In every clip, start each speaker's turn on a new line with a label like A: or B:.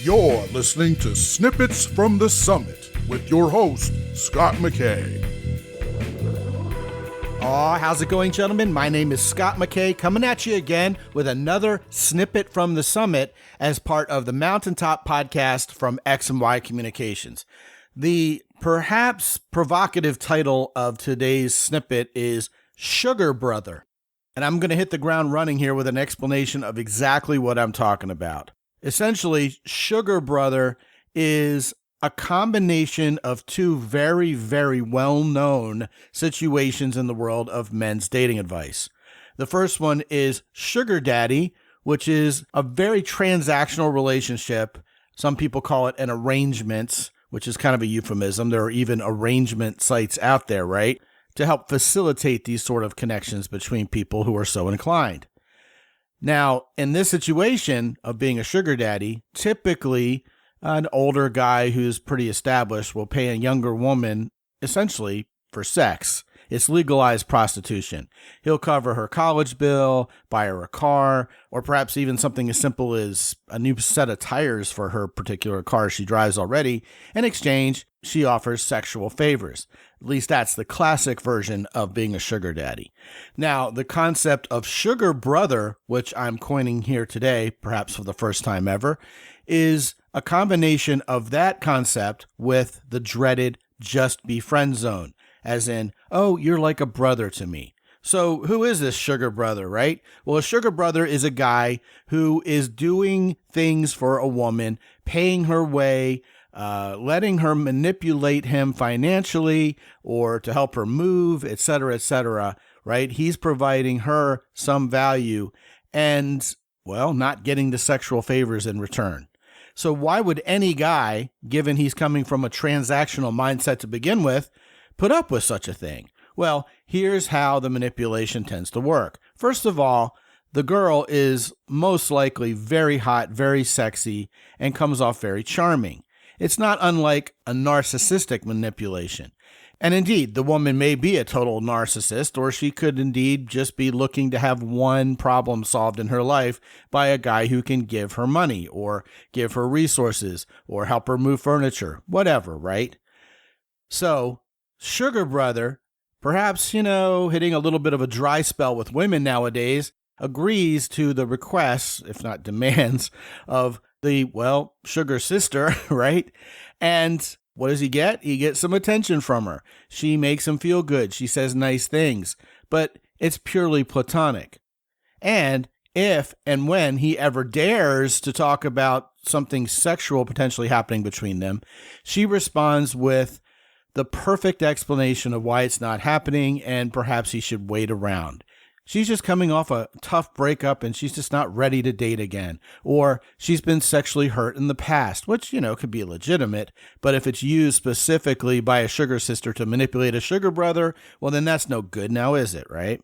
A: You're listening to Snippets from the Summit with your host, Scot McKay.
B: How's it going, gentlemen? My name is Scot McKay, coming at you again with another Snippet from the Summit as part of the Mountaintop podcast from X and Y Communications. The perhaps provocative title of today's snippet is Sugar Brother. And I'm going to hit the ground running here with an explanation of exactly what I'm talking about. Essentially, Sugar Brother is a combination of two very, very well-known situations in the world of men's dating advice. The first one is Sugar Daddy, which is a very transactional relationship. Some people call it an arrangement, which is kind of a euphemism. There are even arrangement sites out there, right, to help facilitate these sort of connections between people who are so inclined. Now, in this situation of being a sugar daddy, typically an older guy who's pretty established will pay a younger woman essentially for sex. It's legalized prostitution. He'll cover her college bill, buy her a car, or perhaps even something as simple as a new set of tires for her particular car she drives already. In exchange, she offers sexual favors. At least that's the classic version of being a sugar daddy. Now, the concept of sugar brother, which I'm coining here today, perhaps for the first time ever, is a combination of that concept with the dreaded just be friend zone. As in, oh, you're like a brother to me. So who is this sugar brother, right? Well, a sugar brother is a guy who is doing things for a woman, paying her way, letting her manipulate him financially or to help her move, etc., right? He's providing her some value and, well, not getting the sexual favors in return. So why would any guy, given he's coming from a transactional mindset to begin with, put up with such a thing? Well, here's how the manipulation tends to work. First of all, the girl is most likely very hot, very sexy, and comes off very charming. It's not unlike a narcissistic manipulation. And indeed, the woman may be a total narcissist, or she could indeed just be looking to have one problem solved in her life by a guy who can give her money, or give her resources, or help her move furniture, whatever, right? So, Sugar Brother, perhaps, hitting a little bit of a dry spell with women nowadays, agrees to the requests, if not demands, of the, sugar sister, right? And what does he get? He gets some attention from her. She makes him feel good. She says nice things, but it's purely platonic. And if and when he ever dares to talk about something sexual potentially happening between them, she responds with the perfect explanation of why it's not happening and perhaps he should wait around. She's just coming off a tough breakup and she's just not ready to date again. Or she's been sexually hurt in the past, which, could be legitimate. But if it's used specifically by a sugar sister to manipulate a sugar brother, well, then that's no good now, is it, right?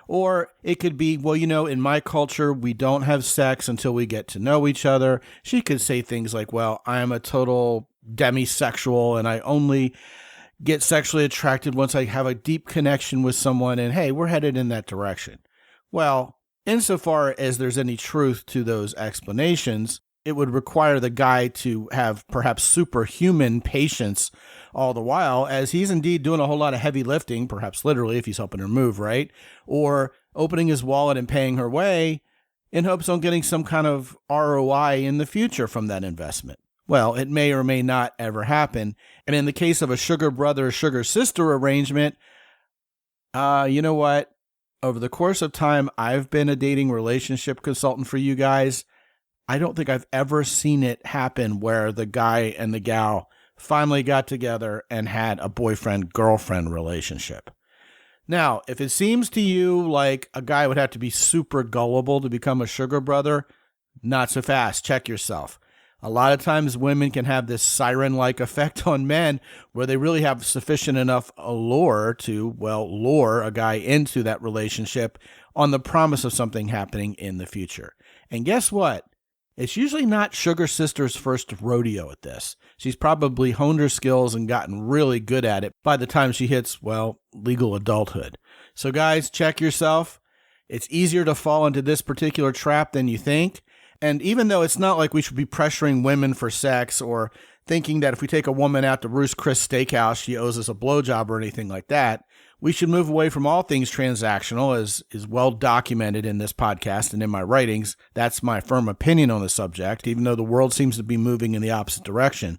B: Or it could be, in my culture, we don't have sex until we get to know each other. She could say things like, I am a total demisexual and I only get sexually attracted once I have a deep connection with someone, and hey, we're headed in that direction. Well, insofar as there's any truth to those explanations, it would require the guy to have perhaps superhuman patience all the while, as he's indeed doing a whole lot of heavy lifting, perhaps literally if he's helping her move, right? Or opening his wallet and paying her way in hopes on getting some kind of ROI in the future from that investment. Well, it may or may not ever happen. And in the case of a sugar brother, sugar sister arrangement, you know what? Over the course of time, I've been a dating relationship consultant for you guys. I don't think I've ever seen it happen where the guy and the gal finally got together and had a boyfriend-girlfriend relationship. Now, if it seems to you like a guy would have to be super gullible to become a sugar brother, not so fast. Check yourself. A lot of times women can have this siren-like effect on men where they really have sufficient enough allure to, lure a guy into that relationship on the promise of something happening in the future. And guess what? It's usually not Sugar Sister's first rodeo at this. She's probably honed her skills and gotten really good at it by the time she hits, legal adulthood. So guys, check yourself. It's easier to fall into this particular trap than you think. And even though it's not like we should be pressuring women for sex or thinking that if we take a woman out to Ruth's Chris Steakhouse, she owes us a blowjob or anything like that, we should move away from all things transactional, as is well documented in this podcast and in my writings. That's my firm opinion on the subject, even though the world seems to be moving in the opposite direction.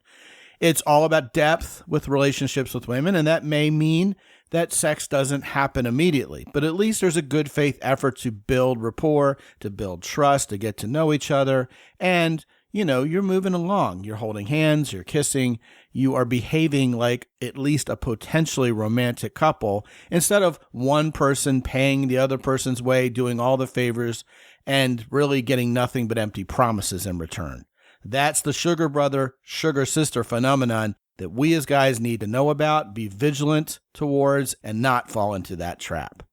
B: It's all about depth with relationships with women, and that may mean that sex doesn't happen immediately, but at least there's a good faith effort to build rapport, to build trust, to get to know each other, and you're moving along. You're holding hands, you're kissing, you are behaving like at least a potentially romantic couple instead of one person paying the other person's way, doing all the favors, and really getting nothing but empty promises in return. That's the sugar brother, sugar sister phenomenon that we as guys need to know about, be vigilant towards, and not fall into that trap.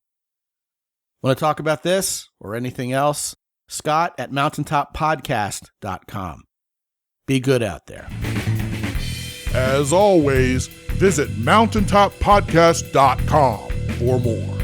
B: Want to talk about this or anything else? Scot at mountaintoppodcast.com. Be good out there.
A: As always, visit mountaintoppodcast.com for more.